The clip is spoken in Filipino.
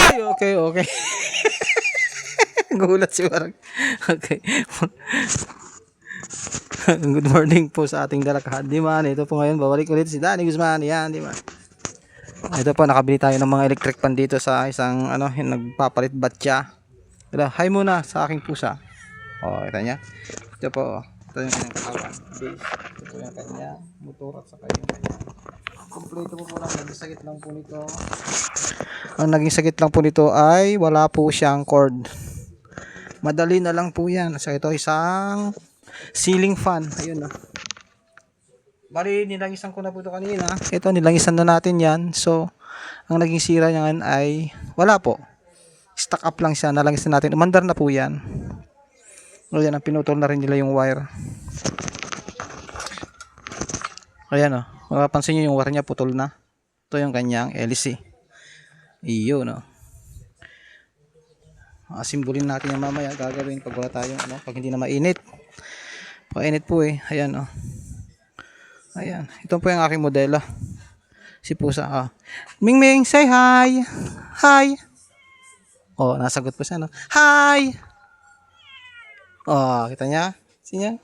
Okay, okay. Gulat si Warag. Okay. Good morning po sa ating dalakahan. Di man, ito po ngayon, babalik ulit si Danny Guzman. Yan, di ba? Ito po, nakabili tayo ng mga electric pan dito sa isang, yung nagpapalit batya. Hi muna sa aking pusa. Oh, kita niya. Ito po, ito yung kanyang katawan. Base. Ito po yung kanya motor at saka yung kanya. Kompleto po lang, naging sakit lang po nito. Ang naging sakit lang po nito ay wala po siyang cord. Madali na lang po yan. So ito isang ceiling fan. Ayun na. Bali, nilangisan ko na po ito kanina. Ito, nilangisan na natin yan. So, ang naging sira niya ay wala po. Stuck up lang siya. Nalangisan natin. Umandar na po yan. Ayan, pinutol na rin nila yung wire. Ayan o. Mapapansin nyo yung wire niya putol na. Ito yung kanyang LC. Iyo no. Asimbolin natin yung mamaya. Gagawin pag wala tayong pag hindi na mainit. Painit po eh. Ayan o. Ayan. Ito po yung aking modelo. Si pusa. Mingming, say hi. Hi. Oh, nasagot po siya no. Hi. Oh, kita niya? Siya?